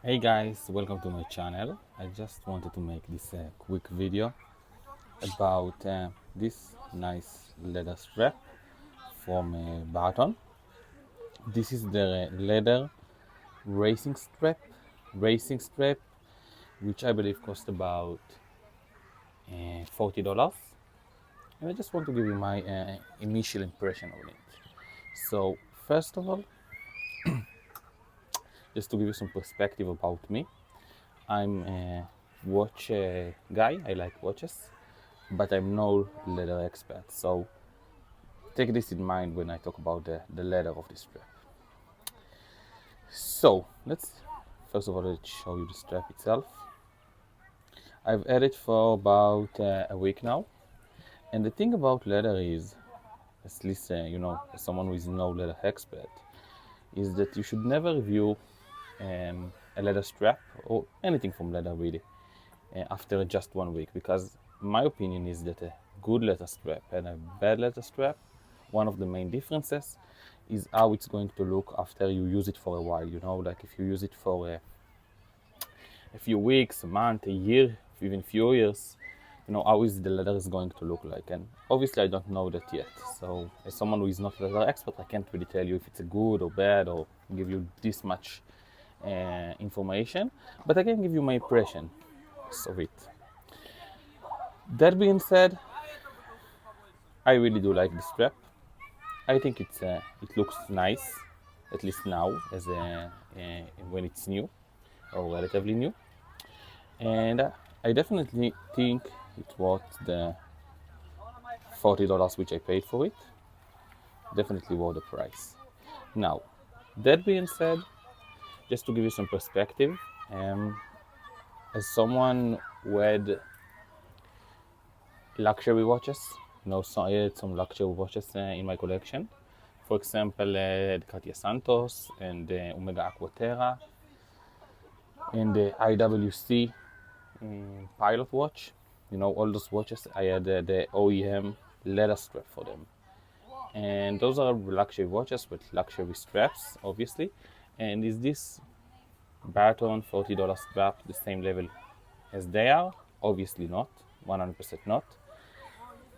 Hey guys, welcome to my channel. I just wanted to make this quick video about this nice leather strap from Barton. This is the leather racing strap, which I believe cost about $40. And I just want to give you my initial impression on it. So first of all, just to give you some perspective about me, I'm a watch guy. I like watches, but I'm no leather expert. So take this in mind when I talk about the leather of this strap. So let's first of all let's show you the strap itself. I've had it for about a week now, and the thing about leather is, at least as someone who is no leather expert, is that you should never review a leather strap or anything from leather really after just 1 week, because my opinion is that a good leather strap and a bad leather strap, one of the main differences is how it's going to look after you use it for a while. Like if you use it for a few weeks, a month, a year, even few years, how is the leather is going to look like. And obviously I don't know that yet, so as someone who is not a leather expert, I can't really tell you if it's a good or bad or give you this much information, but I can give you my impression of it. That being said, I really do like the strap. I think it looks nice, at least now, as when it's new or relatively new, and I definitely think it's worth the $40 which I paid for it. Definitely worth the price. Now, that being said, just to give you some perspective, as someone who had luxury watches, so I had some luxury watches in my collection. For example, the Cartier Santos and the Omega Aquaterra and the IWC Pilot watch. All those watches, I had the OEM leather strap for them. And those are luxury watches with luxury straps, obviously. And is this Barton $40 strap the same level as they are? Obviously not, 100% not.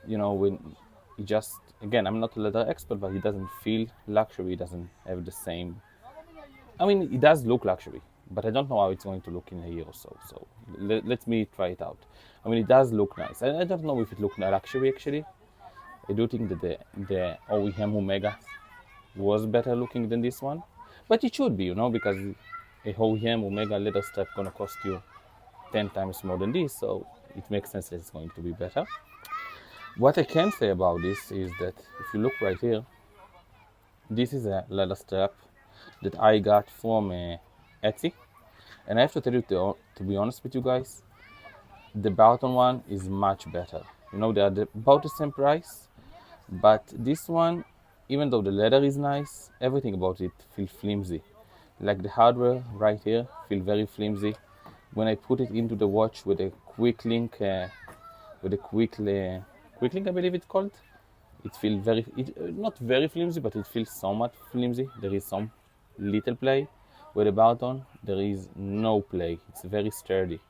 When it just, again, I'm not a leather expert, but it doesn't feel luxury. It doesn't have the same, I mean, it does look luxury, but I don't know how it's going to look in a year or so. So let me try it out. I mean, it does look nice. I don't know if it looks luxury actually. I do think that the OEM Omega was better looking than this one, but it should be, because a OEM Omega leather strap gonna cost you 10 times more than this, so it makes sense that it's going to be better. What I can say about this is that if you look right here, this is a leather strap that I got from Etsy, and I have to tell you, to be honest with you guys, the Barton one is much better. They are about the same price, but this one, even though the leather is nice, everything about it feels flimsy. Like the hardware right here feel very flimsy. When I put it into the watch with a quick link, I believe it's called, it feels not very flimsy, but it feels somewhat flimsy. There is some little play. With the Barton, there is no play. It's very sturdy.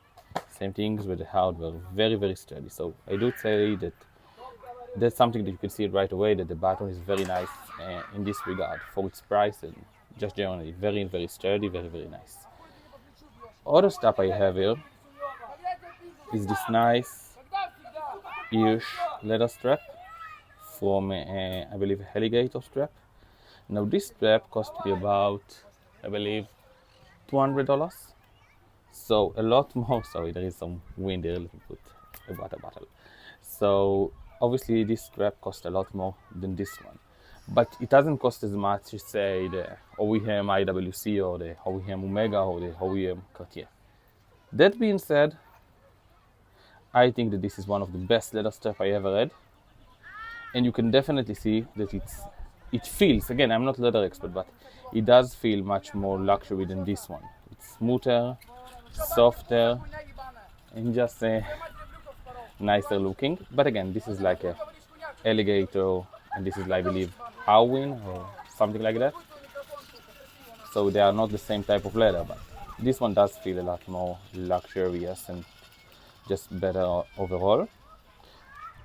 Same things with the hardware, very, very sturdy. So I do say that that's something that you can see right away, that the Barton is very nice in this regard for its price and just generally very, very sturdy, very, very nice. Other stuff I have here is this nice Hirsch leather strap from, I believe, a alligator strap. Now this strap cost me about, I believe, $200. So a lot more. Sorry, there is some wind here. Let me put a water bottle. So obviously this strap costs a lot more than this one, but it doesn't cost as much as, say, the OEM IWC or the OEM Omega or the OEM Cartier. That being said, I think that this is one of the best leather strap I ever had, and you can definitely see that it feels, again, I'm not a leather expert, but it does feel much more luxury than this one. It's smoother, softer, and just nicer looking. But again, this is like a alligator, and this is, I believe, Horween or something like that. So they are not the same type of leather, but This one does feel a lot more luxurious and just better overall.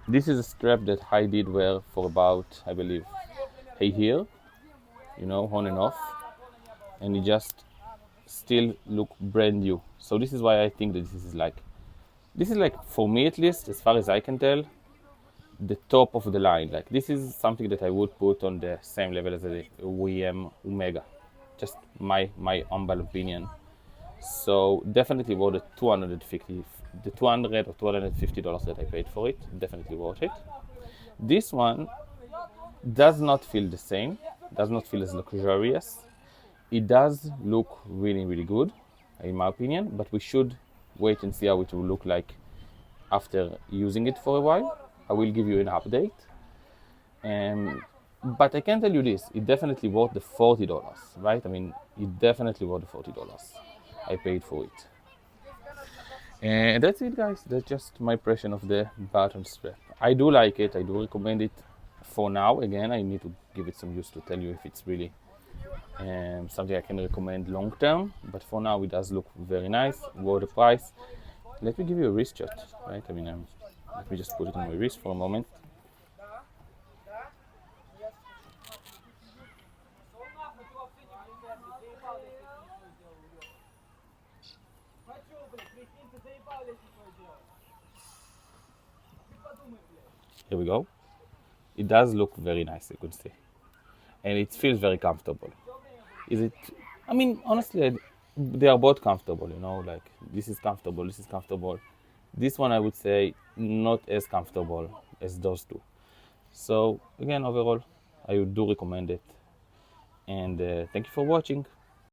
This is a strap that I did wear for about, I believe, a year, on and off, and it just still look brand new. So this is why I think that this is like, for me at least, as far as I can tell, the top of the line. Like, this is something that I would put on the same level as the WM Omega. Just my humble opinion. So definitely worth the 200 or $250 that I paid for it. Definitely worth it. This one does not feel the same. Does not feel as luxurious. It does look really, really good, in my opinion. But we should wait and see how it will look like after using it for a while. I will give you an update. But I can tell you this, it definitely worth the $40, right? I mean, it definitely worth the $40 I paid for it. And that's it, guys. That's just my impression of the Barton strap. I do like it. I do recommend it for now. Again, I need to give it some use to tell you if it's really something I can recommend long term. But for now, it does look very nice. Worth the price. Let me give you a wrist shot, right? I mean, let me just put it on my wrist for a moment. Here we go. It does look very nice, you could say. And it feels very comfortable. Is it? I mean, honestly, they are both comfortable, like this is comfortable, this is comfortable. This one, I would say, not as comfortable as those two. So, again, overall, I do recommend it. And thank you for watching.